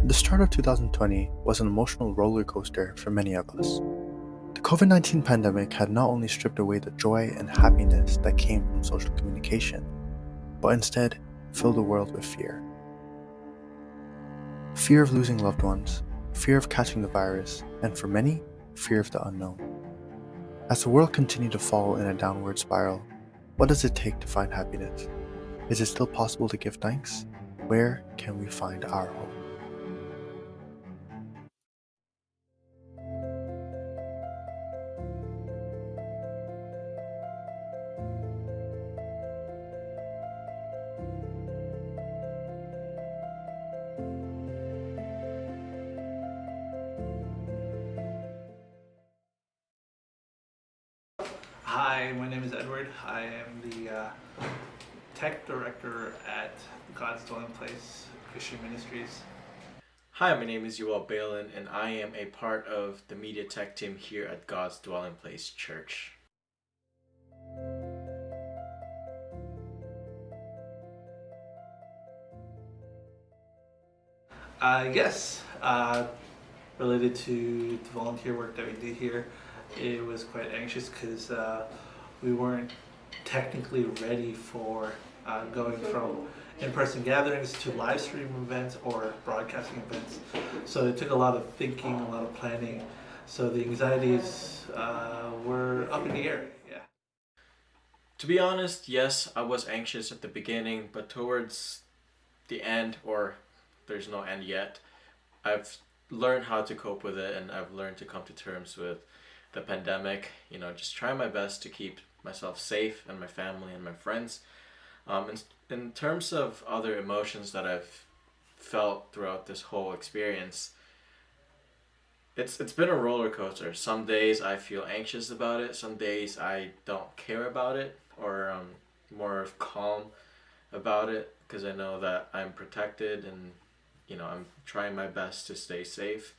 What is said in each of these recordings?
The start of 2020 was an emotional roller coaster for many of us. The COVID 19 pandemic had not only stripped away the joy and happiness that came from social communication, but instead filled the world with fear. Fear of losing loved ones, fear of catching the virus, and for many, fear of the unknown. As the world continued to fall in a downward spiral, what does it take to find happiness? Is it still possible to give thanks? Where can we find our hope? Hi, my name is Edward. I am the tech director at God's Dwelling Place Christian Ministries. Hi, my name is Yuval Balin, and I am a part of the media tech team here at God's Dwelling Place Church. Yes, related to the volunteer work that we did here, it was quite anxious because we weren't technically ready for going from in-person gatherings to live stream events or broadcasting events. So it took a lot of thinking, a lot of planning. So the anxieties were up in the air. Yeah. To be honest, yes, I was anxious at the beginning, but towards the end, or there's no end yet, I've learned how to cope with it and I've learned to come to terms with the pandemic. Just trying my best to keep myself safe and my family and my friends. In terms of other emotions that I've felt throughout this whole experience, it's been a roller coaster. Some days I feel anxious about it. Some days I don't care about it, or more calm about it because I know that I'm protected and I'm trying my best to stay safe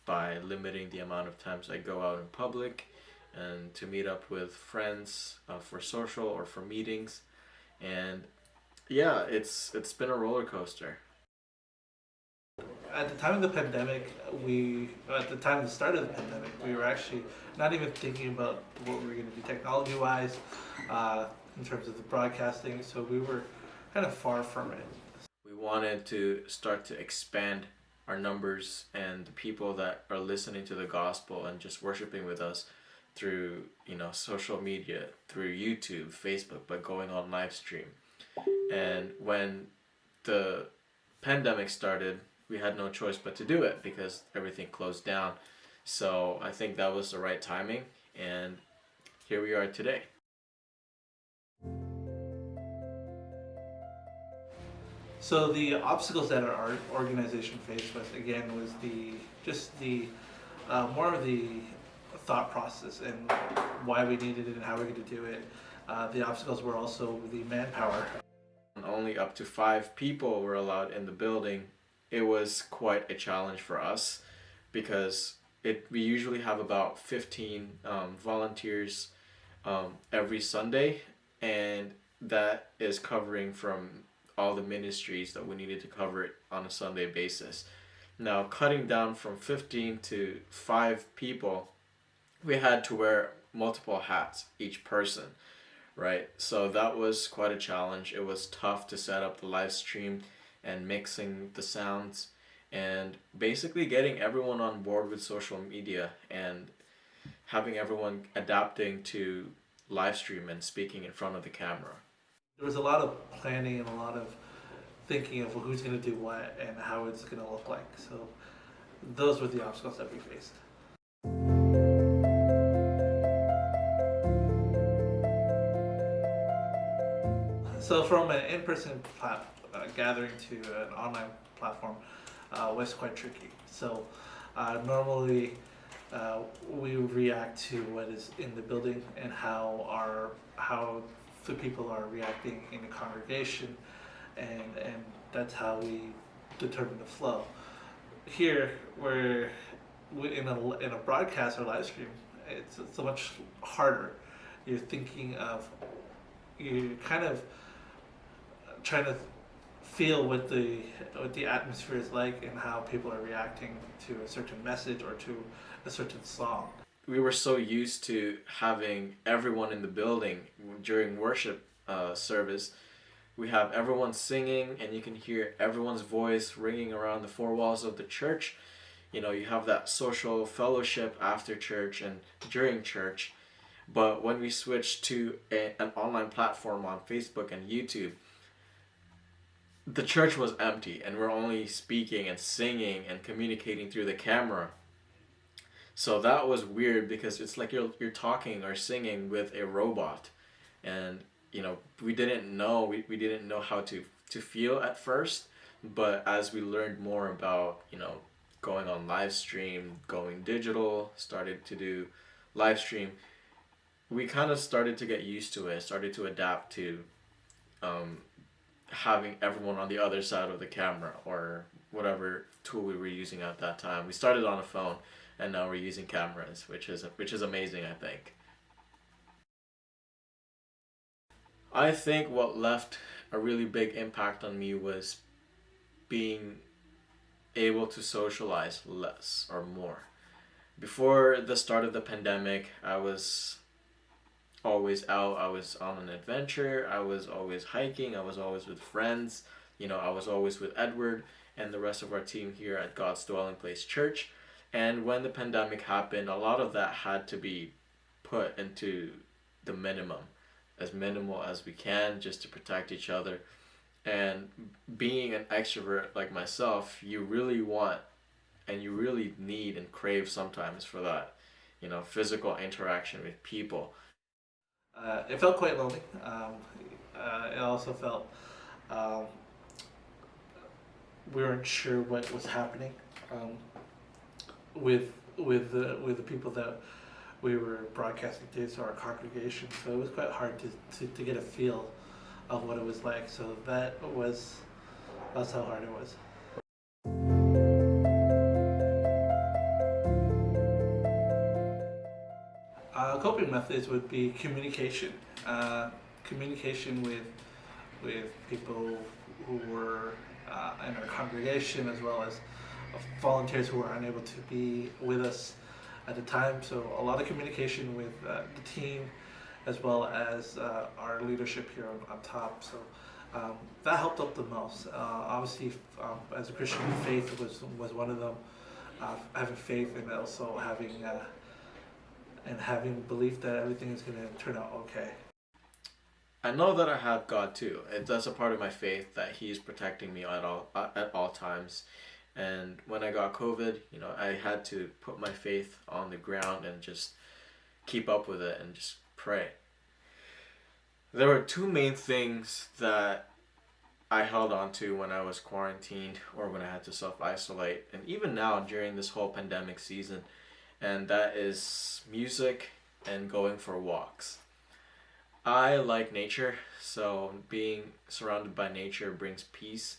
by limiting the amount of times I go out in public and to meet up with friends for social or for meetings. And yeah, it's been a roller coaster. At the time of the pandemic, at the time of the start of the pandemic, we were actually not even thinking about what we were going to do technology wise, in terms of the broadcasting. So we were kind of far from it. We wanted to start to expand our numbers and the people that are listening to the gospel and just worshiping with us through social media, through YouTube, Facebook, by going on live stream. And when the pandemic started, we had no choice but to do it because everything closed down. So I think that was the right timing, and here we are today. So the obstacles that our organization faced with again was the more of the thought process and why we needed it and how we're going to do it. The obstacles were also the manpower. Only up to 5 people were allowed in the building. It was quite a challenge for us because we usually have about 15 volunteers every Sunday, and that is covering from all the ministries that we needed to cover it on a Sunday basis. Now, cutting down from 15 to 5 people, we had to wear multiple hats, each person, right? So that was quite a challenge. It was tough to set up the live stream and mixing the sounds and basically getting everyone on board with social media and having everyone adapting to live stream and speaking in front of the camera. There was a lot of planning and a lot of thinking of who's going to do what and how it's going to look like. So those were the obstacles that we faced. So from an in-person gathering to an online platform was quite tricky. So normally we react to what is in the building and how the people are reacting in the congregation, and that's how we determine the flow. Here, where in a broadcast or live stream, it's so much harder. You're thinking of you're kind of trying to feel what the atmosphere is like and how people are reacting to a certain message or to a certain song. We were so used to having everyone in the building during worship service. We have everyone singing, and you can hear everyone's voice ringing around the four walls of the church. You know, you have that social fellowship after church and during church. But when we switched to an online platform on Facebook and YouTube, the church was empty, and we're only speaking and singing and communicating through the camera. So that was weird because it's like you're talking or singing with a robot, and you know we didn't know how to feel at first, but as we learned more about going on live stream, going digital, started to do live stream, we kind of started to get used to it, started to adapt to um, having everyone on the other side of the camera or whatever tool we were using at that time. We started on a phone, and now we're using cameras, which is amazing, I think. I think what left a really big impact on me was being able to socialize less or more. Before the start of the pandemic, I was always out. I was on an adventure. I was always hiking. I was always with friends. I was always with Edward and the rest of our team here at God's Dwelling Place Church. And when the pandemic happened, a lot of that had to be put into the minimum, as minimal as we can, just to protect each other. And being an extrovert like myself, you really want and you really need and crave sometimes for that, physical interaction with people. It felt quite lonely. It also felt um, we weren't sure what was happening um, with the people that we were broadcasting to, so our congregation. So it was quite hard to get a feel of what it was like. So that's how hard it was. Coping methods would be communication. Communication with people who were in our congregation, as well as volunteers who were unable to be with us at the time. So a lot of communication with the team, as well as our leadership here on top. So that helped out the most. Obviously, as a Christian, faith was one of them. Having faith and also having belief that everything is going to turn out okay. I know that I have God too. That's a part of my faith that He's protecting me at all times. And when I got COVID, I had to put my faith on the ground and just keep up with it and just pray. There were two main things that I held on to when I was quarantined or when I had to self-isolate, and even now during this whole pandemic season, and that is music and going for walks. I like nature, so being surrounded by nature brings peace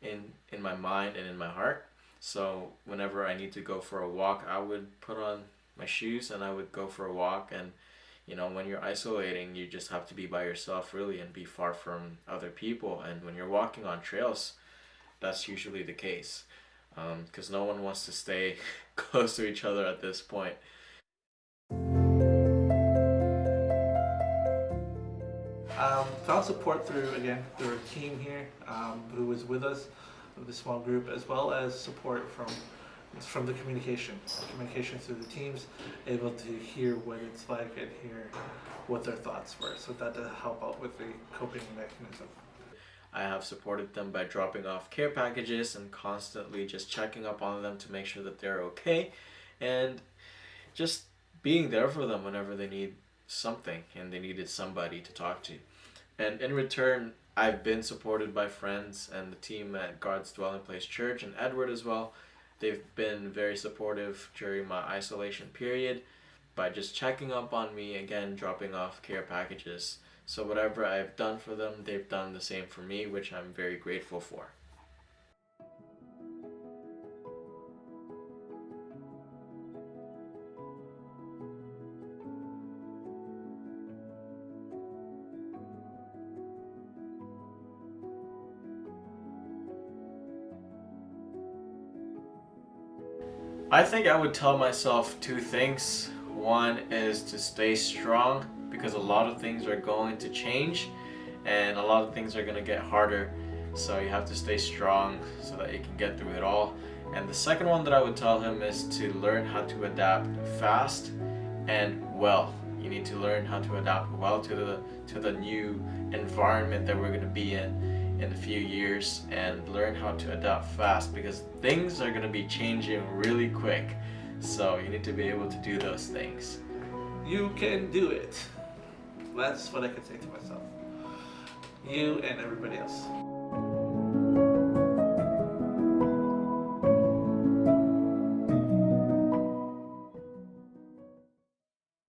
in my mind and in my heart. So whenever I need to go for a walk, I would put on my shoes and I would go for a walk. And when you're isolating, you just have to be by yourself really and be far from other people. And when you're walking on trails, that's usually the case, because no one wants to stay close to each other at this point. Found support through our team here, who was with us, the small group, as well as support from the communication through the teams, able to hear what it's like and hear what their thoughts were. So that did help out with the coping mechanism. I have supported them by dropping off care packages and constantly just checking up on them to make sure that they're okay, and just being there for them whenever they need something and they needed somebody to talk to. And in return, I've been supported by friends and the team at God's Dwelling Place Church and Edward as well. They've been very supportive during my isolation period by just checking up on me, again, dropping off care packages. So whatever I've done for them, they've done the same for me, which I'm very grateful for. I think I would tell myself two things. One is to stay strong because a lot of things are going to change and a lot of things are going to get harder. So you have to stay strong so that you can get through it all. And the second one that I would tell him is to learn how to adapt fast and well. You need to learn how to adapt well to the new environment that we're going to be in a few years, and learn how to adapt fast because things are going to be changing really quick. So you need to be able to do those things. You can do it. That's what I could say to myself. You and everybody else.